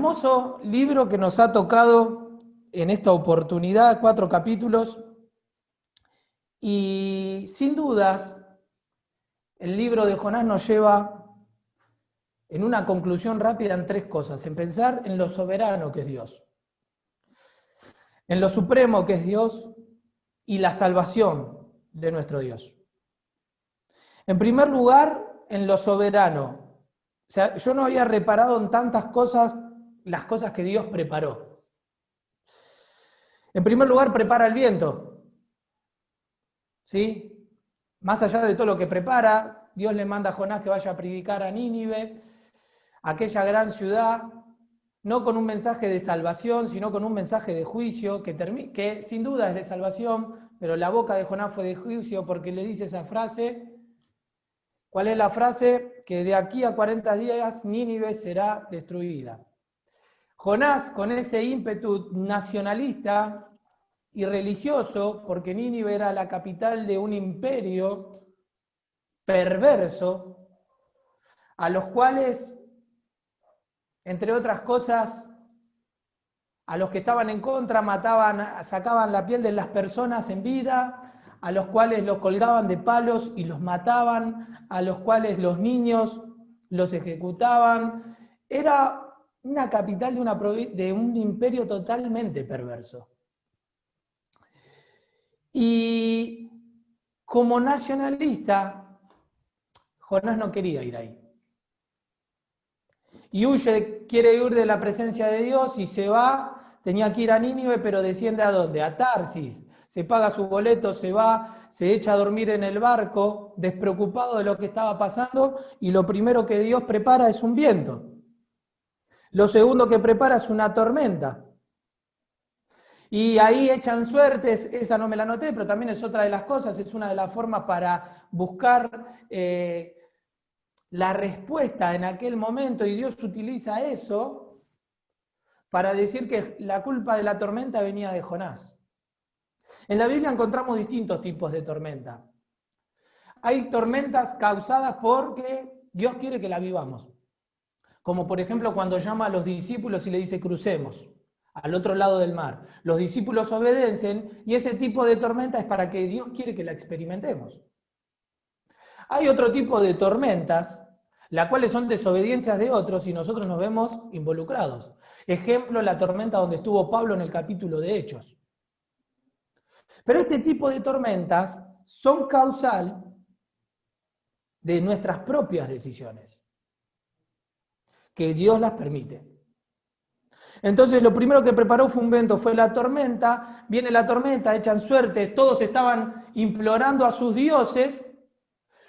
Hermoso libro que nos ha tocado en esta oportunidad, 4 capítulos. Y sin dudas, el libro de Jonás nos lleva en una conclusión rápida en 3 cosas. En pensar en lo soberano que es Dios, en lo supremo que es Dios y la salvación de nuestro Dios. En primer lugar, en lo soberano. O sea, yo no había reparado en tantas cosas, las cosas que Dios preparó. En primer lugar, prepara el viento. ¿Sí? Más allá de todo lo que prepara, Dios le manda a Jonás que vaya a predicar a Nínive, aquella gran ciudad, no con un mensaje de salvación, sino con un mensaje de juicio, que sin duda es de salvación, pero la boca de Jonás fue de juicio porque le dice esa frase. ¿Cuál es la frase? Que de aquí a 40 días Nínive será destruida. Jonás, con ese ímpetu nacionalista y religioso, porque Nínive era la capital de un imperio perverso, a los cuales, entre otras cosas, a los que estaban en contra mataban, sacaban la piel de las personas en vida, a los cuales los colgaban de palos y los mataban, a los cuales los niños los ejecutaban. Era una capital de un imperio totalmente perverso. Y como nacionalista, Jonás no quería ir ahí. Y huye, quiere huir de la presencia de Dios y se va, tenía que ir a Nínive, pero desciende ¿a dónde? A Tarsis. Se paga su boleto, se va, se echa a dormir en el barco, despreocupado de lo que estaba pasando, y lo primero que Dios prepara es un viento. Lo segundo que prepara es una tormenta. Y ahí echan suertes, esa no me la anoté, pero también es otra de las cosas, es una de las formas para buscar la respuesta en aquel momento, y Dios utiliza eso para decir que la culpa de la tormenta venía de Jonás. En la Biblia encontramos distintos tipos de tormenta. Hay tormentas causadas porque Dios quiere que la vivamos. Como por ejemplo cuando llama a los discípulos y le dice crucemos al otro lado del mar. Los discípulos obedecen y ese tipo de tormenta es para que Dios quiere que la experimentemos. Hay otro tipo de tormentas, las cuales son desobediencias de otros y nosotros nos vemos involucrados. Ejemplo, la tormenta donde estuvo Pablo en el capítulo de Hechos. Pero este tipo de tormentas son causal de nuestras propias decisiones, que Dios las permite. Entonces lo primero que preparó fue un viento, fue la tormenta, viene la tormenta, echan suerte, todos estaban implorando a sus dioses,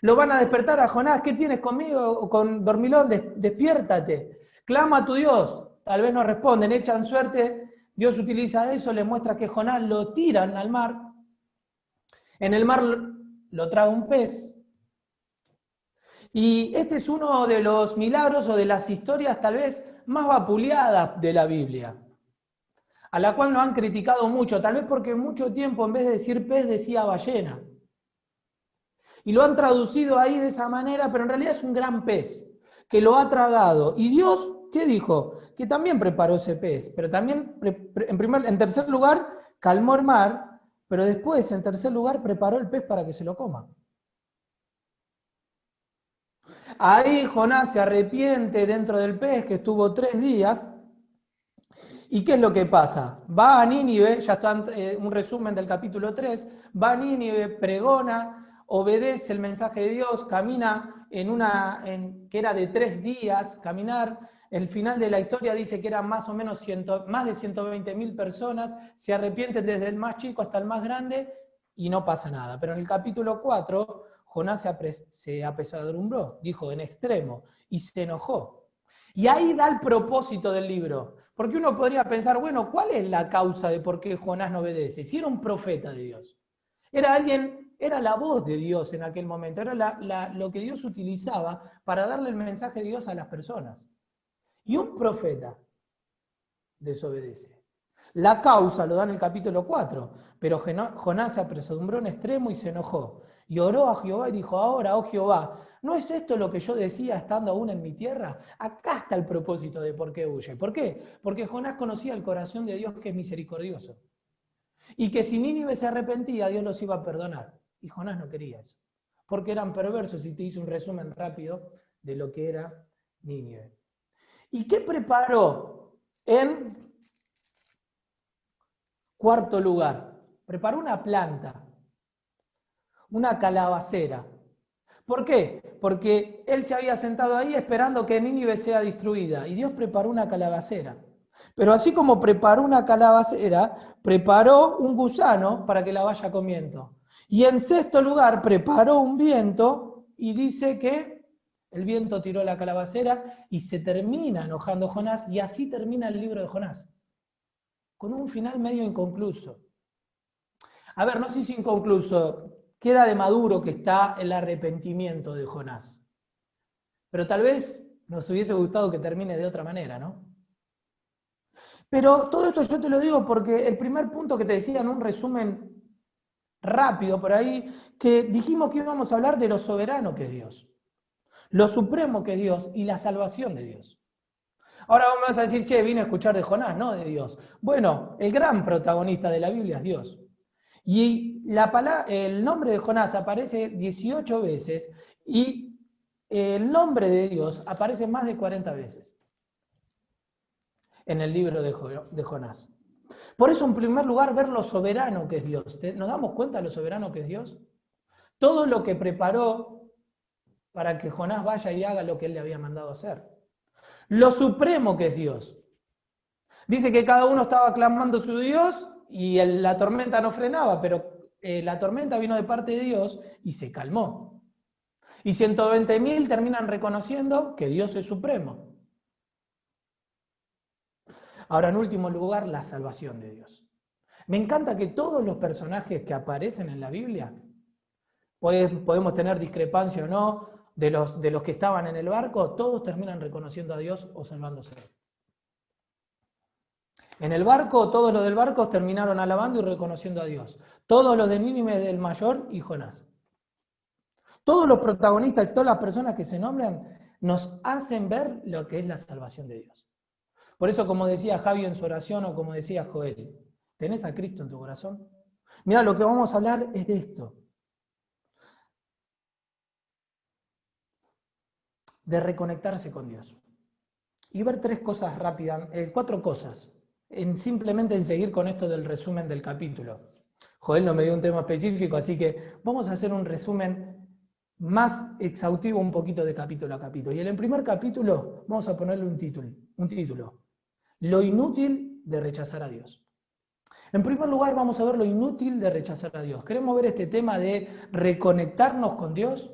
lo van a despertar a Jonás, ¿qué tienes conmigo? Con dormilón, despiértate, clama a tu Dios, tal vez no responden, echan suerte, Dios utiliza eso, le muestra que Jonás lo tiran al mar, en el mar lo traga un pez, y este es uno de los milagros o de las historias tal vez más vapuleadas de la Biblia, a la cual nos han criticado mucho, tal vez porque mucho tiempo en vez de decir pez decía ballena. Y lo han traducido ahí de esa manera, pero en realidad es un gran pez que lo ha tragado. Y Dios, ¿qué dijo? Que también preparó ese pez, pero también, en tercer lugar, calmó el mar, pero después, en tercer lugar, preparó el pez para que se lo coma. Ahí Jonás se arrepiente dentro del pez, que estuvo 3 días. ¿Y qué es lo que pasa? Va a Nínive, ya está un resumen del capítulo 3, va a Nínive, pregona, obedece el mensaje de Dios, camina que era de 3 días, caminar. El final de la historia dice que eran más o menos más de 120.000 personas, se arrepienten desde el más chico hasta el más grande y no pasa nada. Pero en el capítulo 4, Jonás se apesadumbró, dijo en extremo, y se enojó. Y ahí da el propósito del libro. Porque uno podría pensar, bueno, ¿cuál es la causa de por qué Jonás no obedece? Si era un profeta de Dios. Era la voz de Dios en aquel momento, era lo que Dios utilizaba para darle el mensaje de Dios a las personas. Y un profeta desobedece. La causa lo da en el capítulo 4, pero Jonás se apesadumbró en extremo y se enojó. Y oró a Jehová y dijo, ahora, oh Jehová, ¿no es esto lo que yo decía estando aún en mi tierra? Acá está el propósito de por qué huye. ¿Por qué? Porque Jonás conocía el corazón de Dios que es misericordioso. Y que si Nínive se arrepentía, Dios los iba a perdonar. Y Jonás no quería eso. Porque eran perversos, y te hice un resumen rápido de lo que era Nínive. ¿Y qué preparó en cuarto lugar? Preparó una planta, una calabacera. ¿Por qué? Porque él se había sentado ahí esperando que Nínive sea destruida. Y Dios preparó una calabacera. Pero así como preparó una calabacera, preparó un gusano para que la vaya comiendo. Y en sexto lugar, preparó un viento y dice que el viento tiró la calabacera y se termina enojando Jonás, y así termina el libro de Jonás, con un final medio inconcluso. A ver, no sé si inconcluso, queda de maduro que está el arrepentimiento de Jonás. Pero tal vez nos hubiese gustado que termine de otra manera, ¿no? Pero todo esto yo te lo digo porque el primer punto que te decía en un resumen rápido por ahí, que dijimos que íbamos a hablar de lo soberano que es Dios, lo supremo que es Dios y la salvación de Dios. Ahora vos me vas a decir, che, vine a escuchar de Jonás, no de Dios. Bueno, el gran protagonista de la Biblia es Dios. Y el nombre de Jonás aparece 18 veces y el nombre de Dios aparece más de 40 veces en el libro de Jonás. Por eso, en primer lugar, ver lo soberano que es Dios. ¿Nos damos cuenta de lo soberano que es Dios? Todo lo que preparó para que Jonás vaya y haga lo que él le había mandado hacer. Lo supremo que es Dios. Dice que cada uno estaba clamando a su Dios y la tormenta no frenaba, pero la tormenta vino de parte de Dios y se calmó. Y 120.000 terminan reconociendo que Dios es supremo. Ahora, en último lugar, la salvación de Dios. Me encanta que todos los personajes que aparecen en la Biblia, podemos tener discrepancia o no, de los que estaban en el barco, todos terminan reconociendo a Dios o salvándose. En el barco, todos los del barco terminaron alabando y reconociendo a Dios. Todos los de Nínive, del mayor y Jonás. Todos los protagonistas, todas las personas que se nombran, nos hacen ver lo que es la salvación de Dios. Por eso, como decía Javi en su oración, o como decía Joel, ¿tenés a Cristo en tu corazón? Mira, lo que vamos a hablar es de esto. De reconectarse con Dios. Y ver tres cosas rápidas, cuatro cosas, simplemente en seguir con esto del resumen del capítulo. Joel no me dio un tema específico, así que vamos a hacer un resumen más exhaustivo un poquito de capítulo a capítulo. Y en el primer capítulo vamos a ponerle un título. Lo inútil de rechazar a Dios. En primer lugar vamos a ver lo inútil de rechazar a Dios. ¿Queremos ver este tema de reconectarnos con Dios?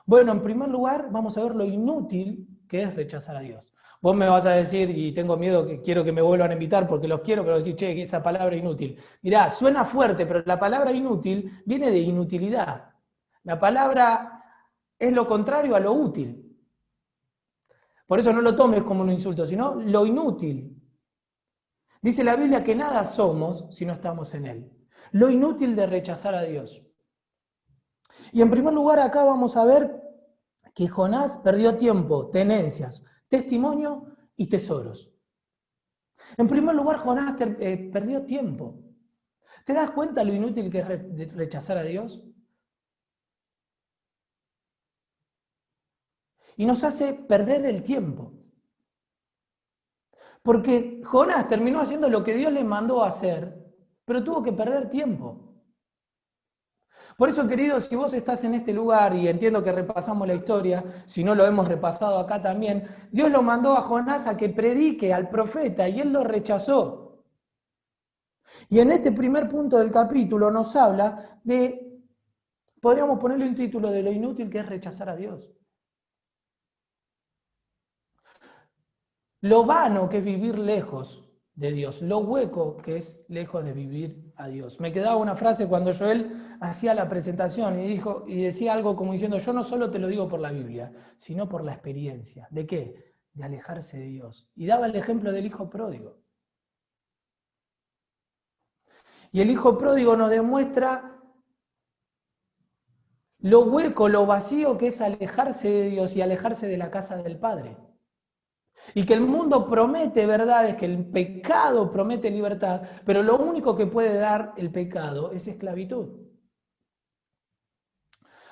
Bueno, en primer lugar vamos a ver lo inútil que es rechazar a Dios. Vos me vas a decir, y tengo miedo, que quiero que me vuelvan a invitar porque los quiero, pero decir, che, esa palabra inútil. Mirá, suena fuerte, pero la palabra inútil viene de inutilidad. La palabra es lo contrario a lo útil. Por eso no lo tomes como un insulto, sino lo inútil. Dice la Biblia que nada somos si no estamos en Él. Lo inútil de rechazar a Dios. Y en primer lugar acá vamos a ver que Jonás perdió tiempo, tenencias, testimonio y tesoros. En primer lugar, Jonás perdió tiempo. ¿Te das cuenta lo inútil que es rechazar a Dios? Y nos hace perder el tiempo. Porque Jonás terminó haciendo lo que Dios le mandó a hacer, pero tuvo que perder tiempo. Por eso, queridos, si vos estás en este lugar, y entiendo que repasamos la historia, si no lo hemos repasado acá también, Dios lo mandó a Jonás a que predique al profeta y él lo rechazó. Y en este primer punto del capítulo nos habla de, podríamos ponerle un título de lo inútil que es rechazar a Dios. Lo vano que es vivir lejos de Dios, lo hueco que es lejos de vivir a Dios. Me quedaba una frase cuando Joel hacía la presentación y decía algo como diciendo, yo no solo te lo digo por la Biblia, sino por la experiencia. ¿De qué? De alejarse de Dios. Y daba el ejemplo del hijo pródigo. Y el hijo pródigo nos demuestra lo hueco, lo vacío que es alejarse de Dios y alejarse de la casa del Padre. Y que el mundo promete verdades, que el pecado promete libertad, pero lo único que puede dar el pecado es esclavitud.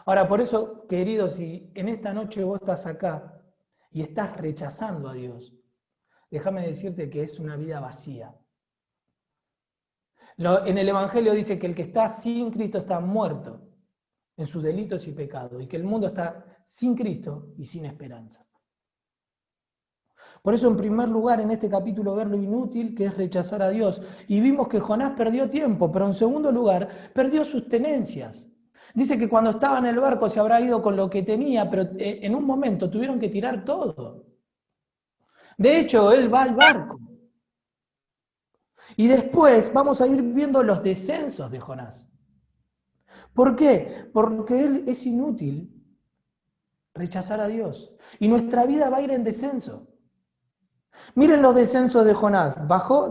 Ahora, por eso, queridos, si en esta noche vos estás acá y estás rechazando a Dios, déjame decirte que es una vida vacía. En el Evangelio dice que el que está sin Cristo está muerto en sus delitos y pecados, y que el mundo está sin Cristo y sin esperanza. Por eso, en primer lugar, en este capítulo, ver lo inútil que es rechazar a Dios. Y vimos que Jonás perdió tiempo, pero en segundo lugar, perdió sus tenencias. Dice que cuando estaba en el barco se habrá ido con lo que tenía, pero en un momento tuvieron que tirar todo. De hecho, él va al barco. Y después vamos a ir viendo los descensos de Jonás. ¿Por qué? Porque él es inútil rechazar a Dios. Y nuestra vida va a ir en descenso. Miren los descensos de Jonás.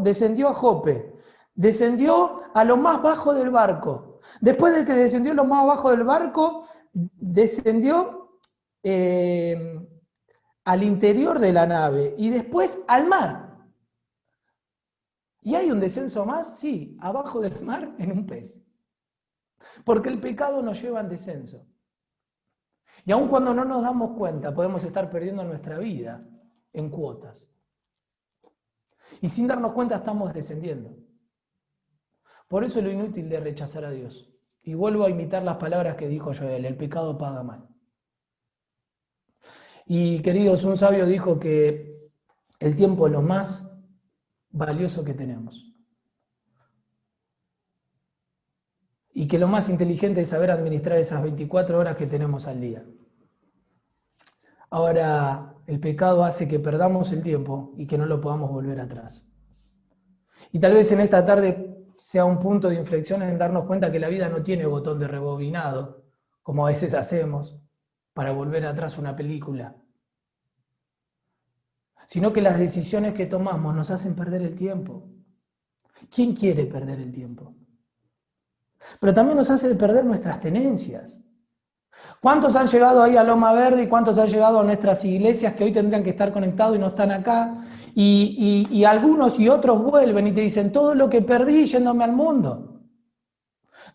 Descendió a Jope, descendió a lo más bajo del barco. Después de que descendió a lo más bajo del barco, descendió al interior de la nave y después al mar. ¿Y hay un descenso más? Sí, abajo del mar en un pez. Porque el pecado nos lleva en descenso. Y aun cuando no nos damos cuenta, podemos estar perdiendo nuestra vida en cuotas. Y sin darnos cuenta estamos descendiendo. Por eso es lo inútil de rechazar a Dios. Y vuelvo a imitar las palabras que dijo Joel: el pecado paga mal. Y queridos, un sabio dijo que el tiempo es lo más valioso que tenemos. Y que lo más inteligente es saber administrar esas 24 horas que tenemos al día. Ahora, el pecado hace que perdamos el tiempo y que no lo podamos volver atrás. Y tal vez en esta tarde sea un punto de inflexión en darnos cuenta que la vida no tiene botón de rebobinado, como a veces hacemos, para volver atrás una película. Sino que las decisiones que tomamos nos hacen perder el tiempo. ¿Quién quiere perder el tiempo? Pero también nos hace perder nuestras tenencias. ¿Cuántos han llegado ahí a Loma Verde y cuántos han llegado a nuestras iglesias que hoy tendrían que estar conectados y no están acá? Y algunos y otros vuelven y te dicen: todo lo que perdí yéndome al mundo,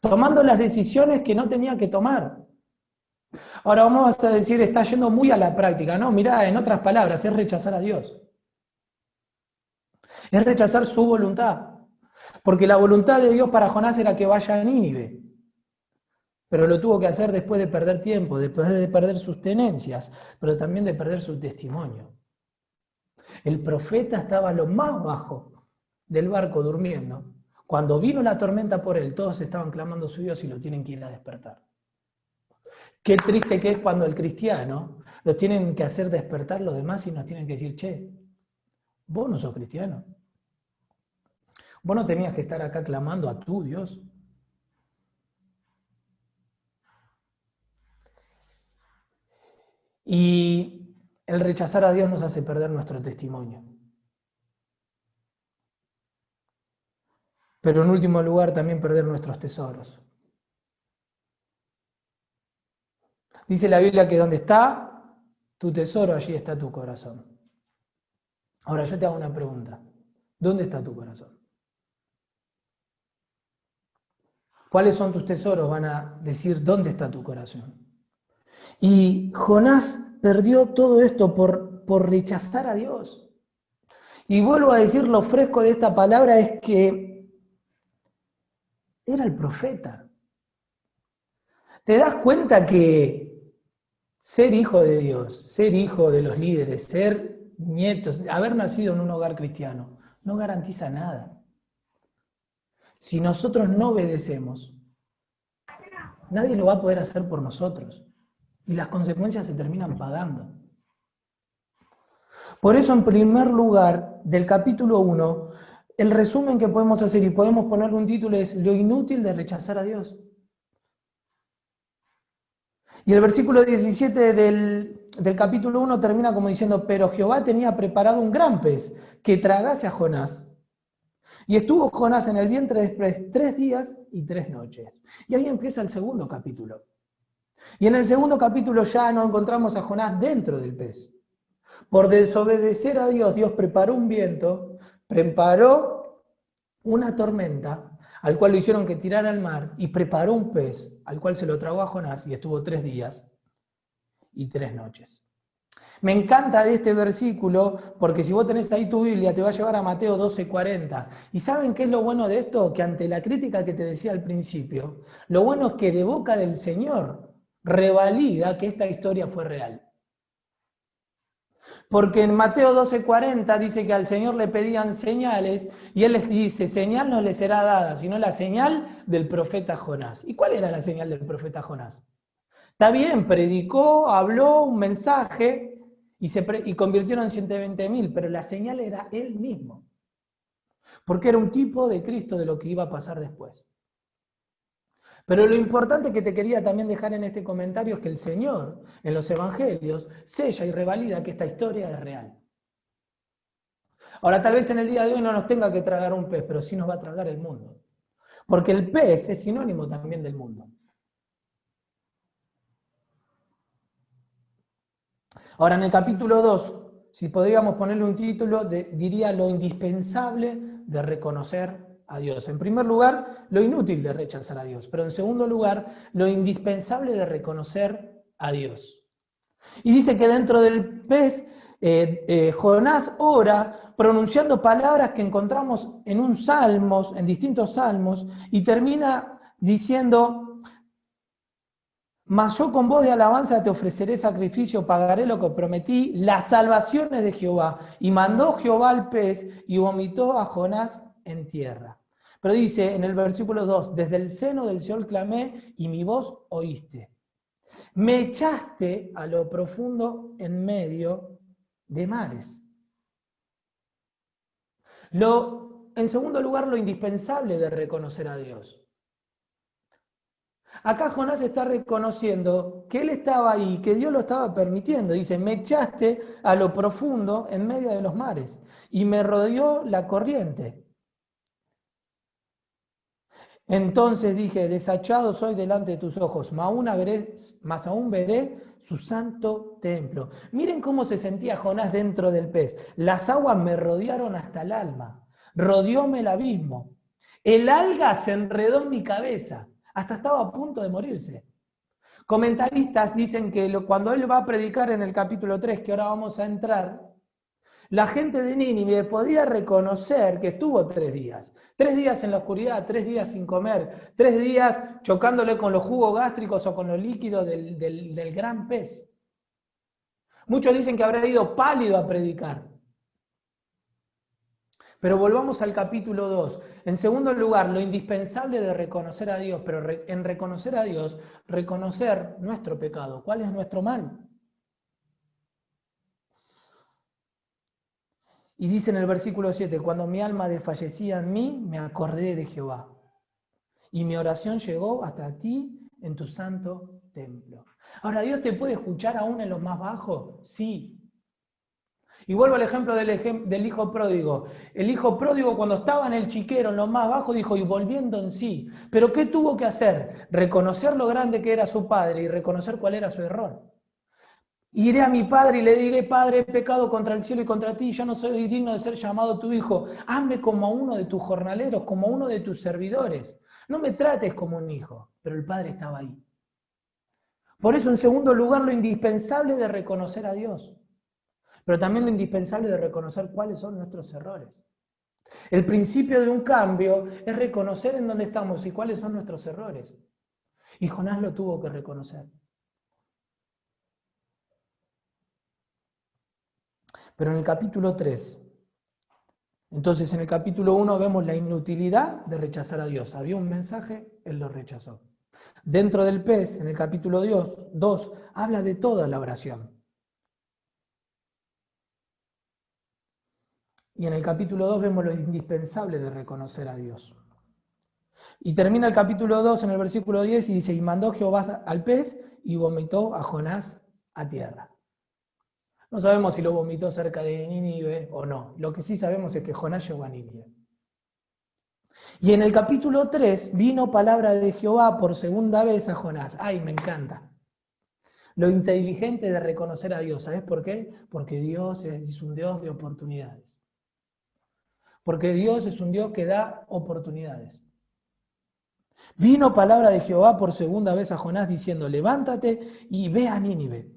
tomando las decisiones que no tenía que tomar. Ahora vamos a decir: está yendo muy a la práctica. No, mirá, en otras palabras, es rechazar a Dios. Es rechazar su voluntad. Porque la voluntad de Dios para Jonás era que vaya a Nínive. Pero lo tuvo que hacer después de perder tiempo, después de perder sus tenencias, pero también de perder su testimonio. El profeta estaba a lo más bajo del barco durmiendo. Cuando vino la tormenta por él, todos estaban clamando a su Dios y lo tienen que ir a despertar. Qué triste que es cuando el cristiano lo tienen que hacer despertar los demás y nos tienen que decir: che, vos no sos cristiano. Vos no tenías que estar acá clamando a tu Dios. Y el rechazar a Dios nos hace perder nuestro testimonio. Pero en último lugar, también perder nuestros tesoros. Dice la Biblia que donde está tu tesoro, allí está tu corazón. Ahora yo te hago una pregunta. ¿Dónde está tu corazón? ¿Cuáles son tus tesoros? Van a decir dónde está tu corazón. Y Jonás perdió todo esto por rechazar a Dios. Y vuelvo a decir, lo fresco de esta palabra es que era el profeta. ¿Te das cuenta que ser hijo de Dios, ser hijo de los líderes, ser nietos, haber nacido en un hogar cristiano, no garantiza nada? Si nosotros no obedecemos, nadie lo va a poder hacer por nosotros. Y las consecuencias se terminan pagando. Por eso, en primer lugar, del capítulo 1, el resumen que podemos hacer y podemos ponerle un título es: lo inútil de rechazar a Dios. Y el versículo 17 del capítulo 1 termina como diciendo: pero Jehová tenía preparado un gran pez que tragase a Jonás. Y estuvo Jonás en el vientre después 3 días y 3 noches. Y ahí empieza el segundo capítulo. Y en el segundo capítulo ya no encontramos a Jonás dentro del pez. Por desobedecer a Dios, Dios preparó un viento, preparó una tormenta, al cual lo hicieron que tirara al mar, y preparó un pez, al cual se lo tragó a Jonás, y estuvo 3 días y 3 noches. Me encanta de este versículo, porque si vos tenés ahí tu Biblia, te va a llevar a Mateo 12:40. ¿Y saben qué es lo bueno de esto? Que ante la crítica que te decía al principio, lo bueno es que de boca del Señor revalida que esta historia fue real. Porque en Mateo 12:40 dice que al Señor le pedían señales y Él les dice, señal no les será dada, sino la señal del profeta Jonás. ¿Y cuál era la señal del profeta Jonás? Está bien, predicó, habló un mensaje y convirtieron en 120.000, pero la señal era Él mismo. Porque era un tipo de Cristo de lo que iba a pasar después. Pero lo importante que te quería también dejar en este comentario es que el Señor, en los evangelios, sella y revalida que esta historia es real. Ahora, tal vez en el día de hoy no nos tenga que tragar un pez, pero sí nos va a tragar el mundo. Porque el pez es sinónimo también del mundo. Ahora, en el capítulo 2, si podríamos ponerle un título, diría lo indispensable de reconocer a Dios. En primer lugar, lo inútil de rechazar a Dios, pero en segundo lugar, lo indispensable de reconocer a Dios. Y dice que dentro del pez, Jonás ora pronunciando palabras que encontramos en distintos salmos, y termina diciendo, mas yo con voz de alabanza te ofreceré sacrificio, pagaré lo que prometí, las salvaciones de Jehová. Y mandó Jehová al pez y vomitó a Jonás en tierra. Pero dice en el versículo 2, desde el seno del Seol clamé y mi voz oíste. Me echaste a lo profundo en medio de mares. En segundo lugar, lo indispensable de reconocer a Dios. Acá Jonás está reconociendo que él estaba ahí, que Dios lo estaba permitiendo. Dice, me echaste a lo profundo en medio de los mares y me rodeó la corriente. Entonces dije, desechado soy delante de tus ojos, mas aún veré su santo templo. Miren cómo se sentía Jonás dentro del pez. Las aguas me rodearon hasta el alma, rodeóme el abismo. El alga se enredó en mi cabeza, hasta estaba a punto de morirse. Comentaristas dicen que cuando él va a predicar en el capítulo 3, que ahora vamos a entrar, la gente de Nínive podía reconocer que estuvo 3 días. 3 días en la oscuridad, 3 días sin comer, 3 días chocándole con los jugos gástricos o con los líquidos del gran pez. Muchos dicen que habrá ido pálido a predicar. Pero volvamos al capítulo 2. En segundo lugar, lo indispensable de reconocer a Dios, pero en reconocer a Dios, reconocer nuestro pecado. ¿Cuál es nuestro mal? Y dice en el versículo 7, cuando mi alma desfallecía en mí, me acordé de Jehová. Y mi oración llegó hasta ti en tu santo templo. Ahora, ¿Dios te puede escuchar aún en lo más bajo? Sí. Y vuelvo al ejemplo del hijo pródigo. El hijo pródigo, cuando estaba en el chiquero, en lo más bajo, dijo, y volviendo en sí. ¿Pero qué tuvo que hacer? Reconocer lo grande que era su padre y reconocer cuál era su error. Iré a mi padre y le diré, Padre, he pecado contra el cielo y contra ti, yo no soy digno de ser llamado tu hijo. Hazme como a uno de tus jornaleros, como a uno de tus servidores. No me trates como un hijo. Pero el padre estaba ahí. Por eso, en segundo lugar, lo indispensable de reconocer a Dios. Pero también lo indispensable de reconocer cuáles son nuestros errores. El principio de un cambio es reconocer en dónde estamos y cuáles son nuestros errores. Y Jonás lo tuvo que reconocer. Pero en el capítulo 3, entonces en el capítulo 1 vemos la inutilidad de rechazar a Dios. Había un mensaje, él lo rechazó. Dentro del pez, en el capítulo 2, habla de toda la oración. Y en el capítulo 2 vemos lo indispensable de reconocer a Dios. Y termina el capítulo 2 en el versículo 10 y dice, y mandó Jehová al pez y vomitó a Jonás a tierra. No sabemos si lo vomitó cerca de Nínive o no. Lo que sí sabemos es que Jonás llegó a Nínive. Y en el capítulo 3 vino palabra de Jehová por segunda vez a Jonás. ¡Ay, me encanta! lo inteligente de reconocer a Dios. ¿Sabes por qué? Porque Dios es un Dios de oportunidades. Porque Dios es un Dios que da oportunidades. Vino palabra de Jehová por segunda vez a Jonás diciendo, levántate y ve a Nínive,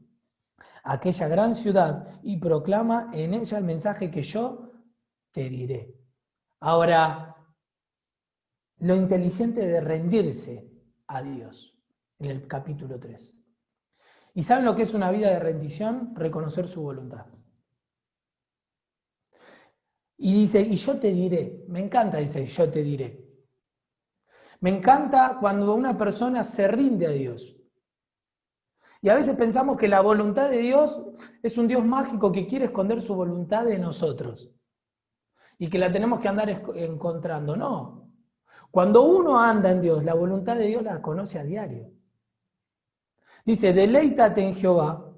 aquella gran ciudad, y proclama en ella el mensaje que yo te diré. Ahora, lo inteligente de rendirse a Dios, en el capítulo 3. ¿Y saben lo que es una vida de rendición? Reconocer su voluntad. Y dice, y yo te diré, me encanta, dice, yo te diré. Me encanta cuando una persona se rinde a Dios. Y a veces pensamos que la voluntad de Dios es un Dios mágico que quiere esconder su voluntad de nosotros. Y que la tenemos que andar encontrando. No. Cuando uno anda en Dios, la voluntad de Dios la conoce a diario. Dice, deleítate en Jehová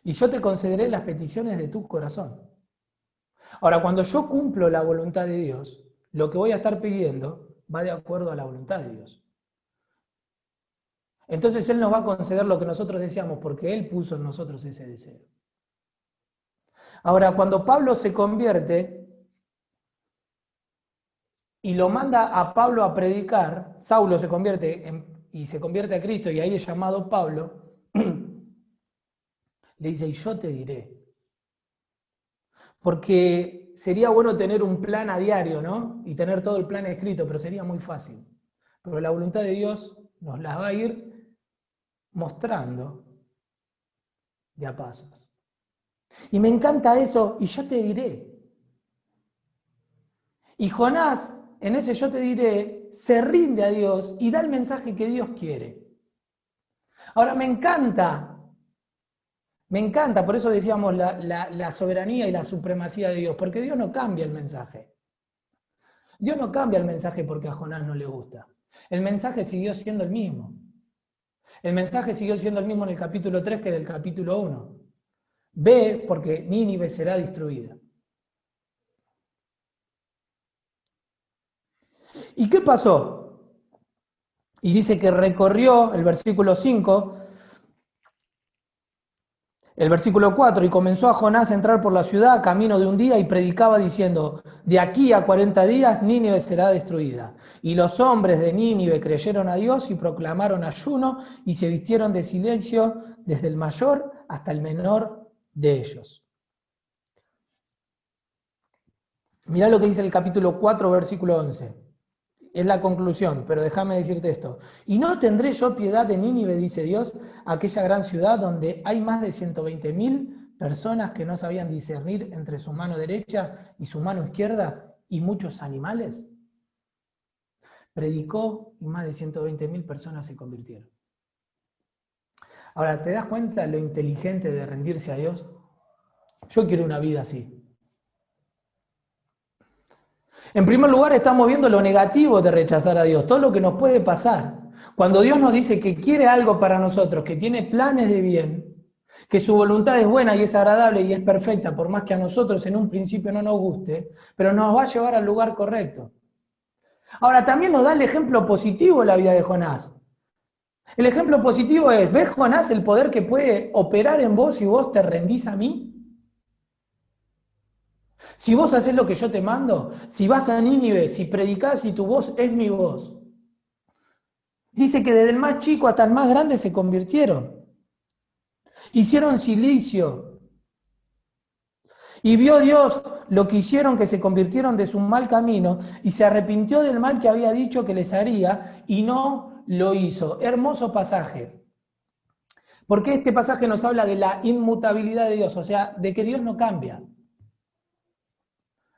y yo te concederé las peticiones de tu corazón. Ahora, cuando yo cumplo la voluntad de Dios, lo que voy a estar pidiendo va de acuerdo a la voluntad de Dios. Entonces Él nos va a conceder lo que nosotros deseamos, porque Él puso en nosotros ese deseo. Ahora, cuando Pablo se convierte y lo manda a Pablo a predicar, Saulo se convierte y se convierte a Cristo, y ahí es llamado Pablo, le dice, y yo te diré. Porque sería bueno tener un plan a diario, ¿no? Y tener todo el plan escrito, pero sería muy fácil. Pero la voluntad de Dios nos la va a ir mostrando de a pasos. Y me encanta eso, y yo te diré. Y Jonás, en ese yo te diré, se rinde a Dios y da el mensaje que Dios quiere. Ahora me encanta, por eso decíamos la soberanía y la supremacía de Dios, porque Dios no cambia el mensaje. Dios no cambia el mensaje porque a Jonás no le gusta. El mensaje siguió siendo el mismo. El mensaje siguió siendo el mismo en el capítulo 3 que en el capítulo 1. Ve porque Nínive será destruida. ¿Y qué pasó? Y dice que recorrió el versículo 5, el versículo 4, y comenzó a Jonás a entrar por la ciudad camino de un día y predicaba diciendo, de aquí a 40 días Nínive será destruida. Y los hombres de Nínive creyeron a Dios y proclamaron ayuno y se vistieron de silencio desde el mayor hasta el menor de ellos. Mirá lo que dice el capítulo 4, versículo 11. Es la conclusión, pero déjame decirte esto. Y no tendré yo piedad de Nínive, dice Dios, aquella gran ciudad donde hay más de 120.000 personas que no sabían discernir entre su mano derecha y su mano izquierda y muchos animales. Predicó y más de 120.000 personas se convirtieron. Ahora, ¿te das cuenta lo inteligente de rendirse a Dios? Yo quiero una vida así. En primer lugar, estamos viendo lo negativo de rechazar a Dios, todo lo que nos puede pasar. Cuando Dios nos dice que quiere algo para nosotros, que tiene planes de bien, que su voluntad es buena y es agradable y es perfecta, por más que a nosotros en un principio no nos guste, pero nos va a llevar al lugar correcto. Ahora, también nos da el ejemplo positivo en la vida de Jonás. El ejemplo positivo es, ¿ves, Jonás, el poder que puede operar en vos si vos te rendís a mí? Si vos haces lo que yo te mando, si vas a Nínive, si predicás y tu voz es mi voz. Dice que desde el más chico hasta el más grande se convirtieron. Hicieron silicio. Y vio Dios lo que hicieron, que se convirtieron de su mal camino y se arrepintió del mal que había dicho que les haría y no lo hizo. Hermoso pasaje. Porque este pasaje nos habla de la inmutabilidad de Dios, o sea, de que Dios no cambia.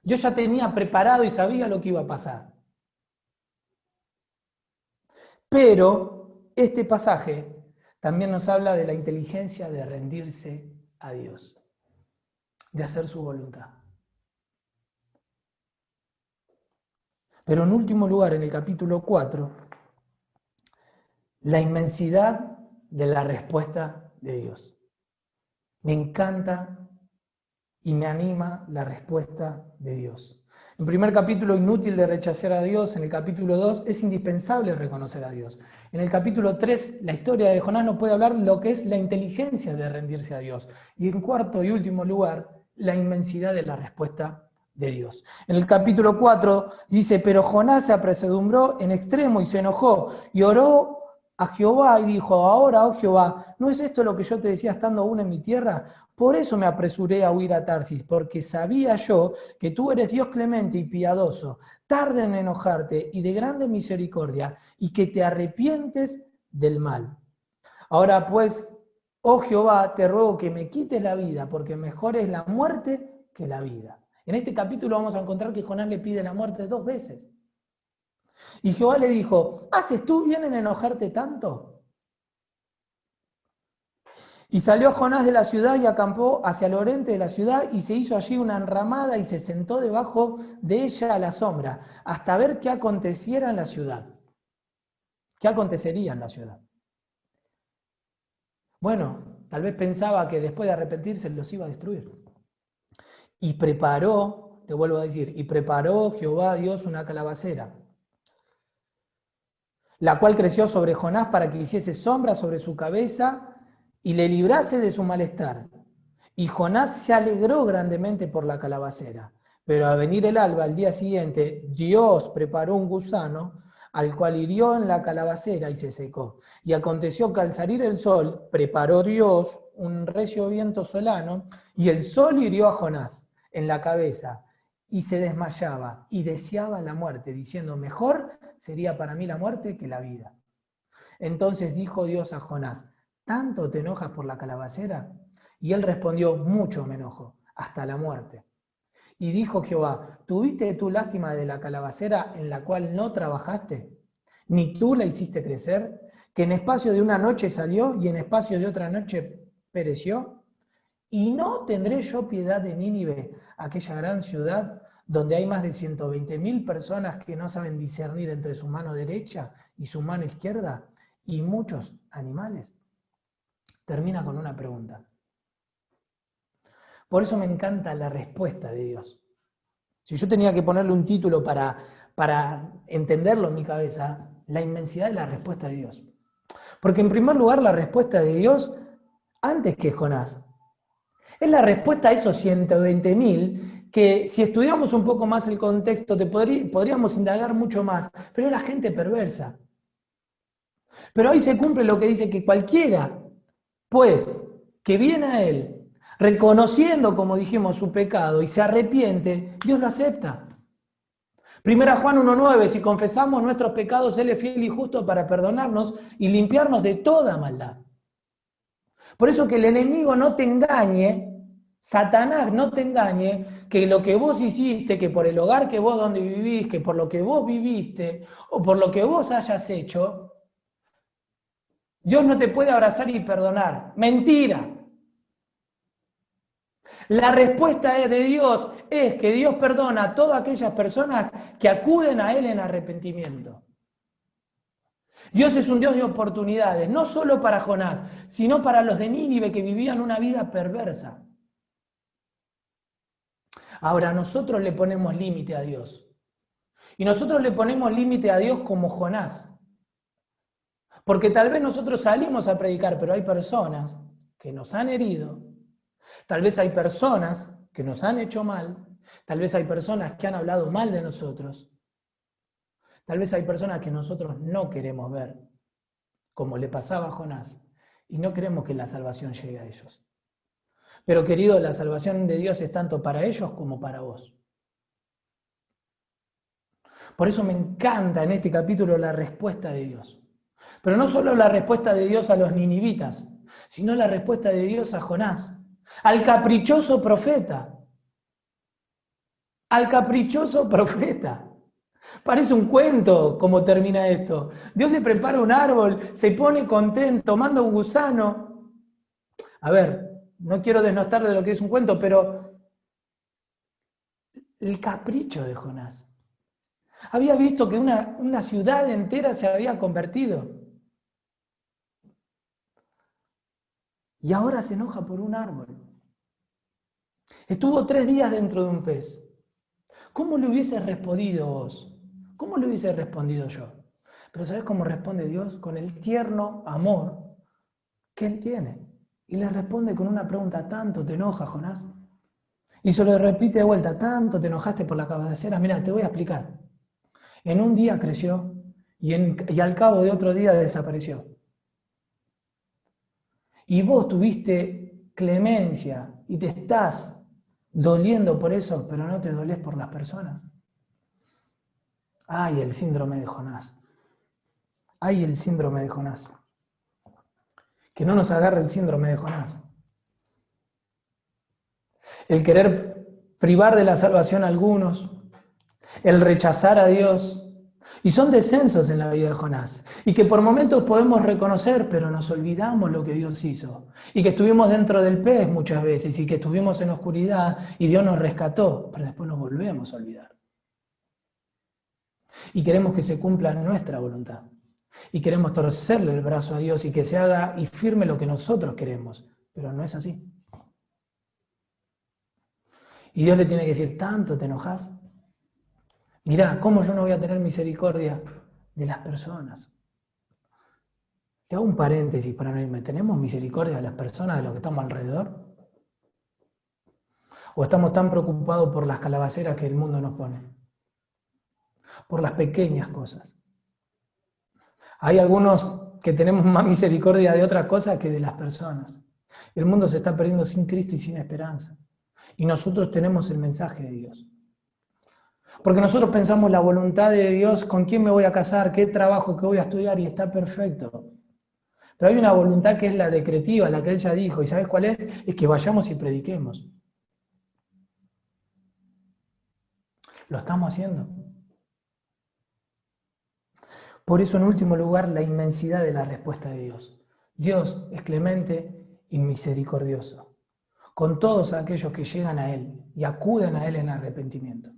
Yo ya tenía preparado y sabía lo que iba a pasar. Pero este pasaje también nos habla de la inteligencia de rendirse a Dios, de hacer su voluntad. Pero en último lugar, en el capítulo 4, la inmensidad de la respuesta de Dios. Me encanta y me anima la respuesta de Dios. En primer capítulo, inútil de rechazar a Dios. En el capítulo 2, es indispensable reconocer a Dios. En el capítulo 3, la historia de Jonás nos puede hablar lo que es la inteligencia de rendirse a Dios. Y en cuarto y último lugar, la inmensidad de la respuesta de Dios. En el capítulo 4 dice, pero Jonás se apresuró en extremo y se enojó y oró a Jehová y dijo, ahora, oh Jehová, ¿no es esto lo que yo te decía estando aún en mi tierra? Por eso me apresuré a huir a Tarsis, porque sabía yo que tú eres Dios clemente y piadoso, tarde en enojarte y de grande misericordia, y que te arrepientes del mal. Ahora pues, oh Jehová, te ruego que me quites la vida, porque mejor es la muerte que la vida. En este capítulo vamos a encontrar que Jonás le pide la muerte 2 veces. Y Jehová le dijo, ¿haces tú bien en enojarte tanto? Y salió Jonás de la ciudad y acampó hacia el oriente de la ciudad y se hizo allí una enramada y se sentó debajo de ella a la sombra, hasta ver qué aconteciera en la ciudad. ¿Qué acontecería en la ciudad? Bueno, tal vez pensaba que después de arrepentirse los iba a destruir. Y preparó, te vuelvo a decir, y preparó Jehová Dios una calabacera, la cual creció sobre Jonás para que hiciese sombra sobre su cabeza y le librase de su malestar. Y Jonás se alegró grandemente por la calabacera. Pero al venir el alba, al día siguiente, Dios preparó un gusano, al cual hirió en la calabacera y se secó. Y aconteció que al salir el sol, preparó Dios un recio viento solano, y el sol hirió a Jonás en la cabeza, y se desmayaba, y deseaba la muerte, diciendo, mejor sería para mí la muerte que la vida. Entonces dijo Dios a Jonás, ¿tanto te enojas por la calabacera? Y él respondió, mucho me enojo, hasta la muerte. Y dijo Jehová, ¿tuviste tú lástima de la calabacera en la cual no trabajaste? ¿Ni tú la hiciste crecer? ¿Que en espacio de una noche salió y en espacio de otra noche pereció? ¿Y no tendré yo piedad de Nínive, aquella gran ciudad donde hay más de 120.000 personas que no saben discernir entre su mano derecha y su mano izquierda, y muchos animales? Termina con una pregunta. Por eso me encanta la respuesta de Dios. Si yo tenía que ponerle un título para entenderlo en mi cabeza, la inmensidad de la respuesta de Dios. Porque en primer lugar la respuesta de Dios, antes que Jonás, es la respuesta a esos 120.000 que si estudiamos un poco más el contexto podríamos indagar mucho más, pero era gente perversa. Pero ahí se cumple lo que dice que cualquiera, pues, que viene a Él, reconociendo, como dijimos, su pecado y se arrepiente, Dios lo acepta. Primera Juan 1:9, si confesamos nuestros pecados, Él es fiel y justo para perdonarnos y limpiarnos de toda maldad. Por eso que el enemigo no te engañe, Satanás no te engañe, que lo que vos hiciste, que por el hogar que vos donde vivís, que por lo que vos viviste, o por lo que vos hayas hecho, Dios no te puede abrazar y perdonar. Mentira. La respuesta de Dios es que Dios perdona a todas aquellas personas que acuden a Él en arrepentimiento. Dios es un Dios de oportunidades, no solo para Jonás, sino para los de Nínive que vivían una vida perversa. Ahora, nosotros le ponemos límite a Dios. Y nosotros le ponemos límite a Dios como Jonás. Porque tal vez nosotros salimos a predicar, pero hay personas que nos han herido. Tal vez hay personas que nos han hecho mal. Tal vez hay personas que han hablado mal de nosotros. Tal vez hay personas que nosotros no queremos ver, como le pasaba a Jonás, y no queremos que la salvación llegue a ellos. Pero querido, la salvación de Dios es tanto para ellos como para vos. Por eso me encanta en este capítulo la respuesta de Dios. Pero no solo la respuesta de Dios a los ninivitas, sino la respuesta de Dios a Jonás, al caprichoso profeta. Al caprichoso profeta. Parece un cuento cómo termina esto. Dios le prepara un árbol, se pone contento, manda un gusano. A ver, no quiero desnostar de lo que es un cuento, pero el capricho de Jonás. Había visto que una ciudad entera se había convertido. Y ahora se enoja por un árbol. Estuvo 3 días dentro de un pez. ¿Cómo le hubieses respondido vos? ¿Cómo le hubiese respondido yo? Pero ¿sabes cómo responde Dios? Con el tierno amor que Él tiene. Y le responde con una pregunta: ¿tanto te enoja, Jonás? Y se lo repite de vuelta: ¿tanto te enojaste por la cabecera? Mira, te voy a explicar. En un día creció y al cabo de otro día desapareció. Y vos tuviste clemencia y te estás doliendo por eso, pero no te dolés por las personas. ¡Ay, el síndrome de Jonás! ¡Ay, el síndrome de Jonás! Que no nos agarre el síndrome de Jonás. El querer privar de la salvación a algunos, el rechazar a Dios. Y son descensos en la vida de Jonás. Y que por momentos podemos reconocer, pero nos olvidamos lo que Dios hizo. Y que estuvimos dentro del pez muchas veces, y que estuvimos en oscuridad, y Dios nos rescató, pero después nos volvemos a olvidar. Y queremos que se cumpla nuestra voluntad. Y queremos torcerle el brazo a Dios y que se haga y firme lo que nosotros queremos. Pero no es así. Y Dios le tiene que decir: ¿tanto te enojas? Mirá, ¿cómo yo no voy a tener misericordia de las personas? Te hago un paréntesis para no irme. ¿Tenemos misericordia de las personas, de los que estamos alrededor? ¿O estamos tan preocupados por las calabaceras que el mundo nos pone? Por las pequeñas cosas. Hay algunos que tenemos más misericordia de otras cosas que de las personas. El mundo se está perdiendo sin Cristo y sin esperanza. Y nosotros tenemos el mensaje de Dios. Porque nosotros pensamos la voluntad de Dios: ¿con quién me voy a casar? ¿Qué trabajo? ¿Qué voy a estudiar? Y está perfecto. Pero hay una voluntad que es la decretiva, la que Él ya dijo. ¿Y sabes cuál es? Es que vayamos y prediquemos. Lo estamos haciendo. Por eso, en último lugar, la inmensidad de la respuesta de Dios. Dios es clemente y misericordioso con todos aquellos que llegan a Él y acuden a Él en arrepentimiento.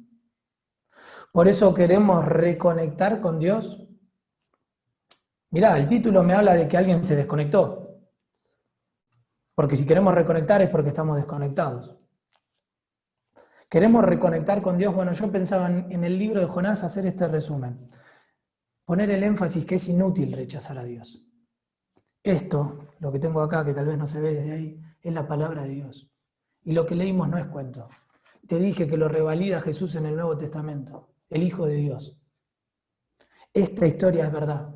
Por eso queremos reconectar con Dios. Mirá, el título me habla de que alguien se desconectó. Porque si queremos reconectar es porque estamos desconectados. ¿Queremos reconectar con Dios? Bueno, yo pensaba en el libro de Jonás hacer este resumen. Poner el énfasis que es inútil rechazar a Dios. Esto, lo que tengo acá, que tal vez no se ve desde ahí, es la palabra de Dios. Y lo que leímos no es cuento. Te dije que lo revalida Jesús en el Nuevo Testamento, el Hijo de Dios. Esta historia es verdad.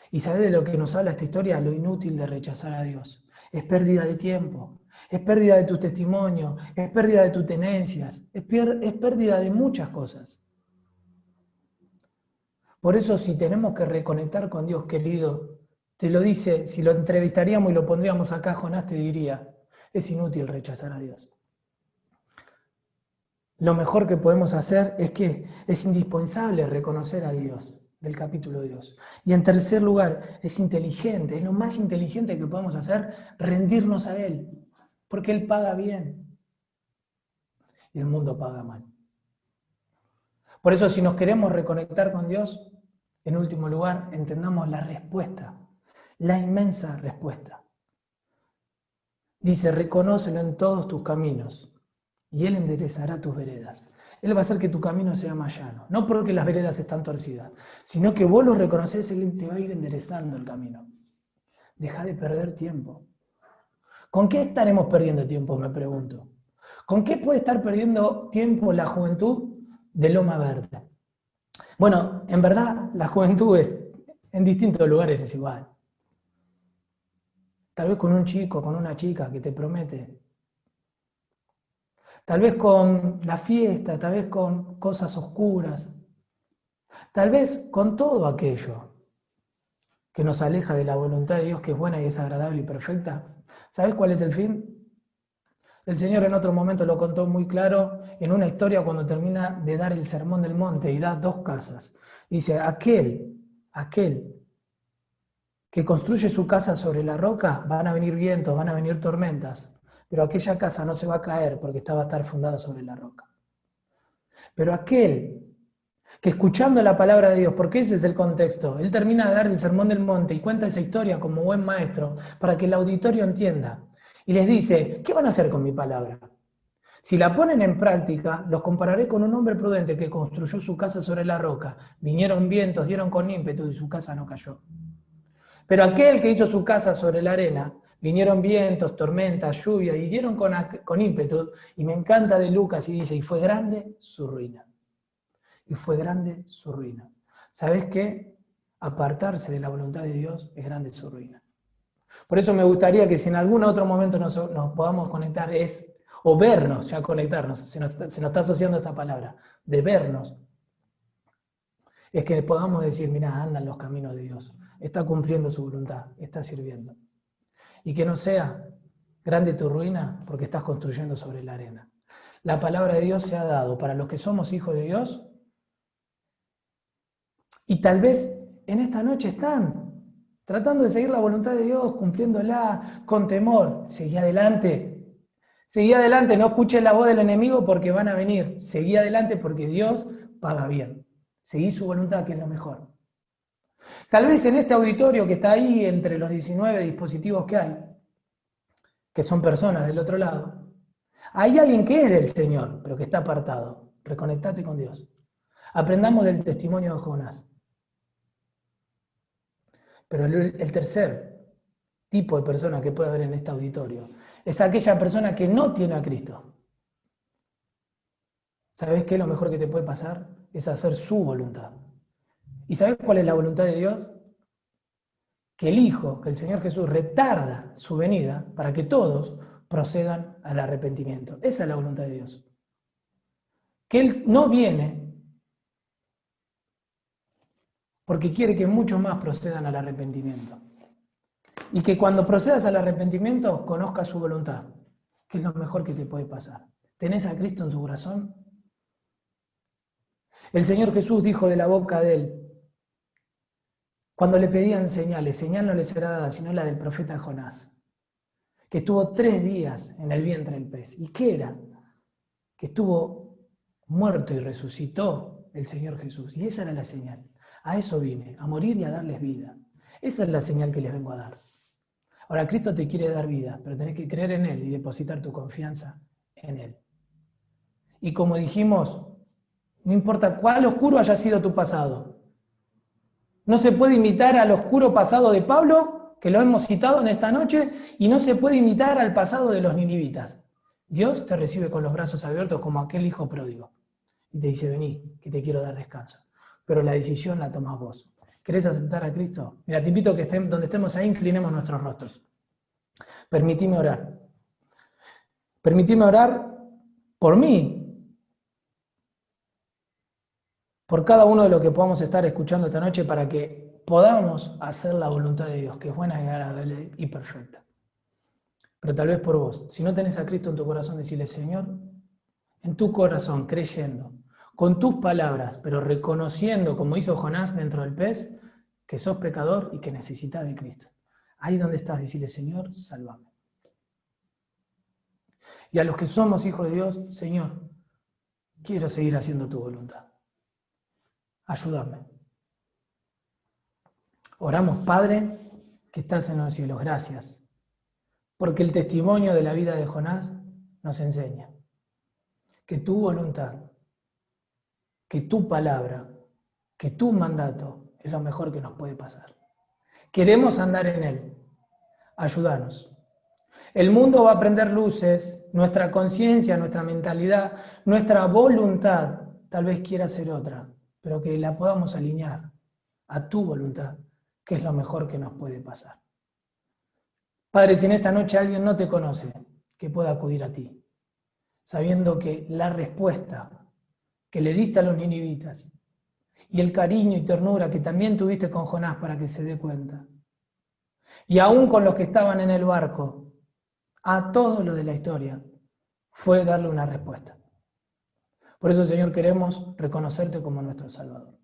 ¿Y sabés de lo que nos habla esta historia? Lo inútil de rechazar a Dios. Es pérdida de tiempo, es pérdida de tu testimonio, es pérdida de tus tenencias, es pérdida de muchas cosas. Por eso, si tenemos que reconectar con Dios, querido, te lo dice, si lo entrevistaríamos y lo pondríamos acá, Jonás te diría: es inútil rechazar a Dios. Lo mejor que podemos hacer es que es indispensable reconocer a Dios, del capítulo 2. Y en tercer lugar, es inteligente, es lo más inteligente que podemos hacer, rendirnos a Él, porque Él paga bien y el mundo paga mal. Por eso, si nos queremos reconectar con Dios, en último lugar, entendamos la respuesta, la inmensa respuesta. Dice: reconócelo en todos tus caminos y Él enderezará tus veredas. Él va a hacer que tu camino sea más llano. No porque las veredas están torcidas, sino que vos lo reconoces, Él te va a ir enderezando el camino. Deja de perder tiempo. ¿Con qué estaremos perdiendo tiempo? Me pregunto. ¿Con qué puede estar perdiendo tiempo la juventud de Loma Verde? Bueno, en verdad la juventud en distintos lugares es igual. Tal vez con un chico, con una chica que te promete. Tal vez con la fiesta, tal vez con cosas oscuras. Tal vez con todo aquello que nos aleja de la voluntad de Dios, que es buena y es agradable y perfecta. ¿Sabes cuál es el fin? El Señor en otro momento lo contó muy claro en una historia cuando termina de dar el sermón del monte y da 2 casas. Dice: aquel que construye su casa sobre la roca, van a venir vientos, van a venir tormentas, pero aquella casa no se va a caer porque va a estar fundada sobre la roca. Pero aquel que, escuchando la palabra de Dios, porque ese es el contexto, él termina de dar el sermón del monte y cuenta esa historia como buen maestro para que el auditorio entienda. Y les dice: ¿qué van a hacer con mi palabra? Si la ponen en práctica, los compararé con un hombre prudente que construyó su casa sobre la roca. Vinieron vientos, dieron con ímpetu y su casa no cayó. Pero aquel que hizo su casa sobre la arena, vinieron vientos, tormentas, lluvia y dieron con ímpetu. Y me encanta de Lucas y dice, y fue grande su ruina. Y fue grande su ruina. ¿Sabes qué? Apartarse de la voluntad de Dios es grande su ruina. Por eso me gustaría que si en algún otro momento nos podamos conectar o vernos, ya conectarnos, se nos está asociando esta palabra, de vernos, es que podamos decir, mira, anda en los caminos de Dios, está cumpliendo su voluntad, está sirviendo. Y que no sea grande tu ruina porque estás construyendo sobre la arena. La palabra de Dios se ha dado para los que somos hijos de Dios y tal vez en esta noche están tratando de seguir la voluntad de Dios, cumpliéndola con temor. Seguí adelante. Seguí adelante, no escuches la voz del enemigo porque van a venir. Seguí adelante porque Dios paga bien. Seguí su voluntad, que es lo mejor. Tal vez en este auditorio que está ahí, entre los 19 dispositivos que hay, que son personas del otro lado, hay alguien que es del Señor, pero que está apartado. Reconectate con Dios. Aprendamos del testimonio de Jonás. Pero el tercer tipo de persona que puede haber en este auditorio es aquella persona que no tiene a Cristo. ¿Sabes qué? Lo mejor que te puede pasar es hacer su voluntad. ¿Y sabes cuál es la voluntad de Dios? Que el Hijo, que el Señor Jesús retarda su venida para que todos procedan al arrepentimiento. Esa es la voluntad de Dios. Que Él no viene porque quiere que muchos más procedan al arrepentimiento. Y que cuando procedas al arrepentimiento, conozcas su voluntad, que es lo mejor que te puede pasar. ¿Tenés a Cristo en tu corazón? El Señor Jesús dijo de la boca de Él, cuando le pedían señales, señal no le será dada, sino la del profeta Jonás, que estuvo 3 días en el vientre del pez. ¿Y qué era? Que estuvo muerto y resucitó el Señor Jesús. Y esa era la señal. A eso vine, a morir y a darles vida. Esa es la señal que les vengo a dar. Ahora, Cristo te quiere dar vida, pero tenés que creer en Él y depositar tu confianza en Él. Y como dijimos, no importa cuál oscuro haya sido tu pasado. No se puede imitar al oscuro pasado de Pablo, que lo hemos citado en esta noche, y no se puede imitar al pasado de los ninivitas. Dios te recibe con los brazos abiertos como aquel hijo pródigo. Y te dice, vení, que te quiero dar descanso. Pero la decisión la tomás vos. ¿Querés aceptar a Cristo? Mira, te invito a que donde estemos ahí, inclinemos nuestros rostros. Permitime orar. Permitime orar por mí, por cada uno de los que podamos estar escuchando esta noche para que podamos hacer la voluntad de Dios, que es buena y agradable y perfecta. Pero tal vez por vos, si no tenés a Cristo en tu corazón, decirle, Señor, en tu corazón, creyendo, con tus palabras, pero reconociendo, como hizo Jonás dentro del pez, que sos pecador y que necesitas de Cristo. Ahí donde estás, decirle, Señor, sálvame. Y a los que somos hijos de Dios, Señor, quiero seguir haciendo tu voluntad. Ayúdame. Oramos, Padre, que estás en los cielos. Gracias. Porque el testimonio de la vida de Jonás nos enseña que tu voluntad, que tu palabra, que tu mandato es lo mejor que nos puede pasar. Queremos andar en él. Ayúdanos. El mundo va a prender luces, nuestra conciencia, nuestra mentalidad, nuestra voluntad tal vez quiera ser otra, pero que la podamos alinear a tu voluntad, que es lo mejor que nos puede pasar. Padre, si en esta noche alguien no te conoce, que pueda acudir a ti, sabiendo que la respuesta que le diste a los ninivitas y el cariño y ternura que también tuviste con Jonás para que se dé cuenta, y aún con los que estaban en el barco, a todo lo de la historia, fue darle una respuesta. Por eso, Señor, queremos reconocerte como nuestro Salvador.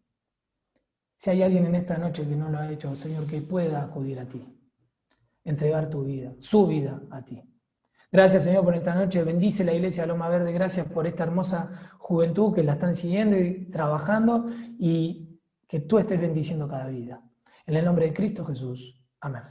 Si hay alguien en esta noche que no lo ha hecho, Señor, que pueda acudir a ti, entregar tu vida, su vida a ti. Gracias, Señor, por esta noche. Bendice la Iglesia Loma Verde. Gracias por esta hermosa juventud que la están siguiendo y trabajando y que tú estés bendiciendo cada vida. En el nombre de Cristo Jesús. Amén.